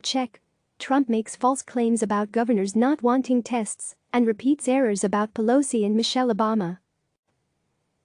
Fact-check. Trump makes false claims about governors not wanting tests and repeats errors about Pelosi and Michelle Obama.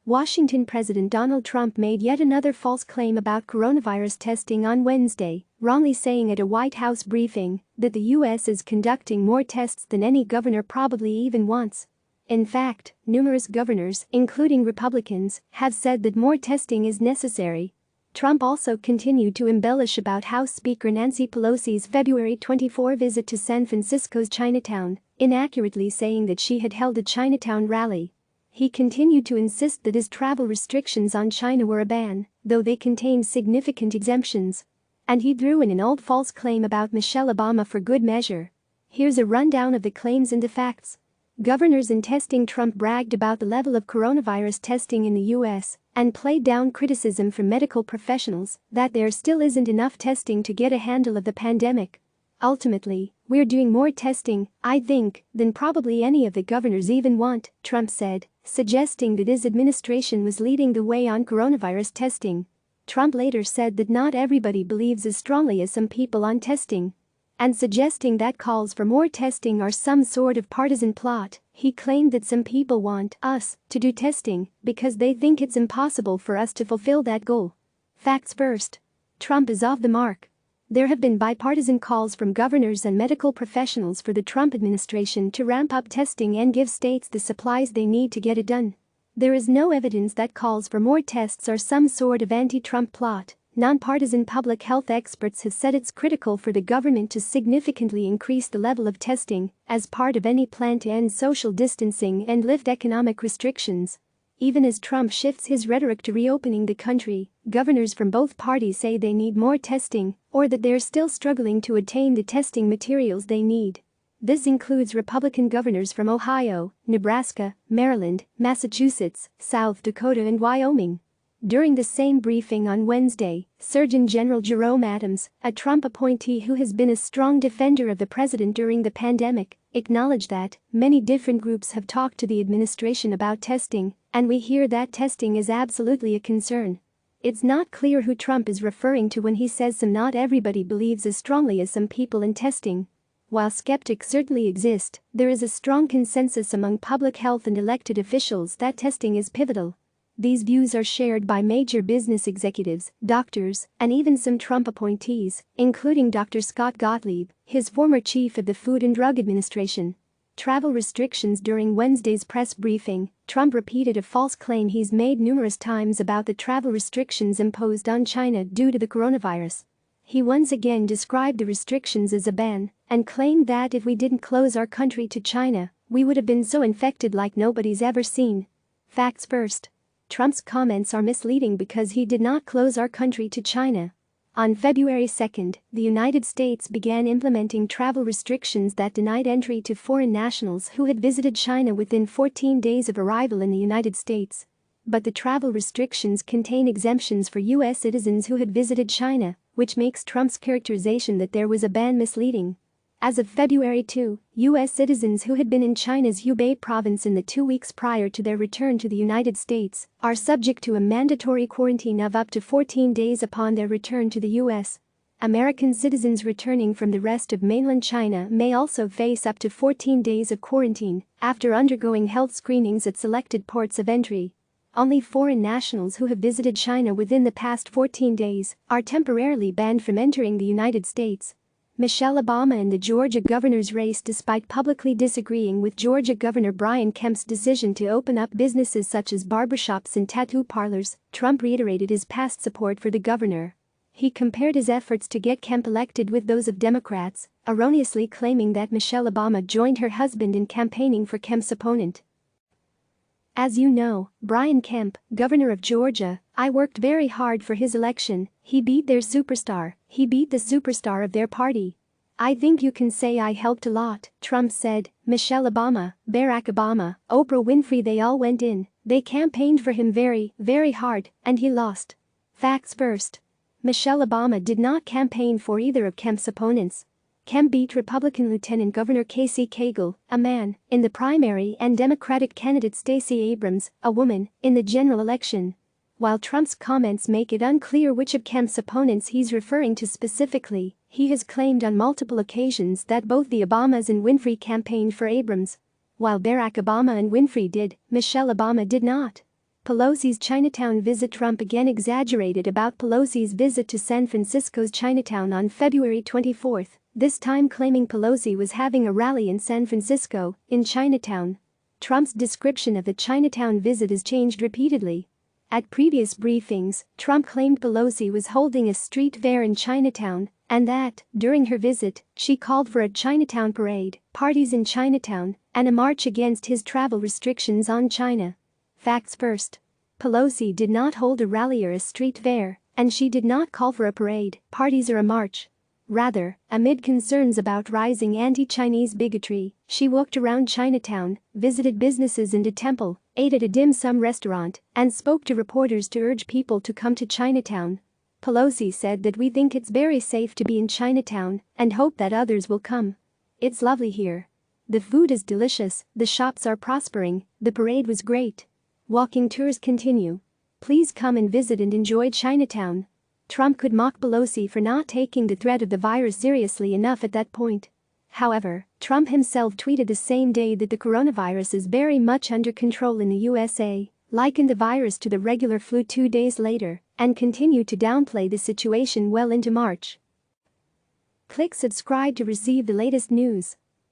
Washington President Donald Trump made yet another false claim about coronavirus testing on Wednesday, wrongly saying at a White House briefing that the U.S. is conducting more tests than any governor probably even wants. In fact, numerous governors, including Republicans, have said that more testing is necessary. Trump also continued to embellish about House Speaker Nancy Pelosi's February 24 visit to San Francisco's Chinatown, inaccurately saying that she had held a Chinatown rally. He continued to insist that his travel restrictions on China were a ban, though they contained significant exemptions. And he threw in an old false claim about Michelle Obama for good measure. Here's a rundown of the claims and the facts. Governors in testing. Trump bragged about the level of coronavirus testing in the U.S. and played down criticism from medical professionals that there still isn't enough testing to get a handle of the pandemic. Ultimately, we're doing more testing, I think, than probably any of the governors even want, Trump said, suggesting that his administration was leading the way on coronavirus testing. Trump later said that not everybody believes as strongly as some people on testing. And suggesting that calls for more testing are some sort of partisan plot, he claimed that some people want us to do testing because they think it's impossible for us to fulfill that goal. Facts first. Trump is off the mark. There have been bipartisan calls from governors and medical professionals for the Trump administration to ramp up testing and give states the supplies they need to get it done. There is no evidence that calls for more tests are some sort of anti-Trump plot. Nonpartisan public health experts have said it's critical for the government to significantly increase the level of testing as part of any plan to end social distancing and lift economic restrictions. Even as Trump shifts his rhetoric to reopening the country, governors from both parties say they need more testing or that they're still struggling to attain the testing materials they need. This includes Republican governors from Ohio, Nebraska, Maryland, Massachusetts, South Dakota and Wyoming. During the same briefing on Wednesday, Surgeon General Jerome Adams, a Trump appointee who has been a strong defender of the president during the pandemic, acknowledged that many different groups have talked to the administration about testing, and we hear that testing is absolutely a concern. It's not clear who Trump is referring to when he says some not everybody believes as strongly as some people in testing. While skeptics certainly exist, there is a strong consensus among public health and elected officials that testing is pivotal. These views are shared by major business executives, doctors, and even some Trump appointees, including Dr. Scott Gottlieb, his former chief of the Food and Drug Administration. Travel restrictions. During Wednesday's press briefing, Trump repeated a false claim he's made numerous times about the travel restrictions imposed on China due to the coronavirus. He once again described the restrictions as a ban and claimed that if we didn't close our country to China, we would have been so infected like nobody's ever seen. Facts first. Trump's comments are misleading because he did not close our country to China. On February 2, the United States began implementing travel restrictions that denied entry to foreign nationals who had visited China within 14 days of arrival in the United States. But the travel restrictions contain exemptions for U.S. citizens who had visited China, which makes Trump's characterization that there was a ban misleading. As of February 2, U.S. citizens who had been in China's Hubei province in the 2 weeks prior to their return to the United States are subject to a mandatory quarantine of up to 14 days upon their return to the U.S. American citizens returning from the rest of mainland China may also face up to 14 days of quarantine after undergoing health screenings at selected ports of entry. Only foreign nationals who have visited China within the past 14 days are temporarily banned from entering the United States. Michelle Obama in the Georgia governor's race. Despite publicly disagreeing with Georgia Governor Brian Kemp's decision to open up businesses such as barbershops and tattoo parlors, Trump reiterated his past support for the governor. He compared his efforts to get Kemp elected with those of Democrats, erroneously claiming that Michelle Obama joined her husband in campaigning for Kemp's opponent. As you know, Brian Kemp, governor of Georgia, I worked very hard for his election. He beat their superstar. He beat the superstar of their party. I think you can say I helped a lot, Trump said. Michelle Obama, Barack Obama, Oprah Winfrey, they all went in. They campaigned for him very, very hard, and he lost. Facts first. Michelle Obama did not campaign for either of Kemp's opponents. Kemp beat Republican Lieutenant Governor Casey Cagle, a man, in the primary and Democratic candidate Stacey Abrams, a woman, in the general election. While Trump's comments make it unclear which of Kemp's opponents he's referring to specifically, he has claimed on multiple occasions that both the Obamas and Winfrey campaigned for Abrams. While Barack Obama and Winfrey did, Michelle Obama did not. Pelosi's Chinatown visit. Trump again exaggerated about Pelosi's visit to San Francisco's Chinatown on February 24, this time claiming Pelosi was having a rally in San Francisco, in Chinatown. Trump's description of the Chinatown visit has changed repeatedly. At previous briefings, Trump claimed Pelosi was holding a street fair in Chinatown and that, during her visit, she called for a Chinatown parade, parties in Chinatown, and a march against his travel restrictions on China. Facts first. Pelosi did not hold a rally or a street fair, and she did not call for a parade, parties or a march. Rather, amid concerns about rising anti-Chinese bigotry, she walked around Chinatown, visited businesses and a temple, ate at a dim sum restaurant, and spoke to reporters to urge people to come to Chinatown. Pelosi said that we think it's very safe to be in Chinatown and hope that others will come. It's lovely here. The food is delicious, the shops are prospering, the parade was great. Walking tours continue. Please come and visit and enjoy Chinatown. Trump could mock Pelosi for not taking the threat of the virus seriously enough at that point. However, Trump himself tweeted the same day that the coronavirus is very much under control in the USA, likened the virus to the regular flu 2 days later, and continued to downplay the situation well into March. Click subscribe to receive the latest news.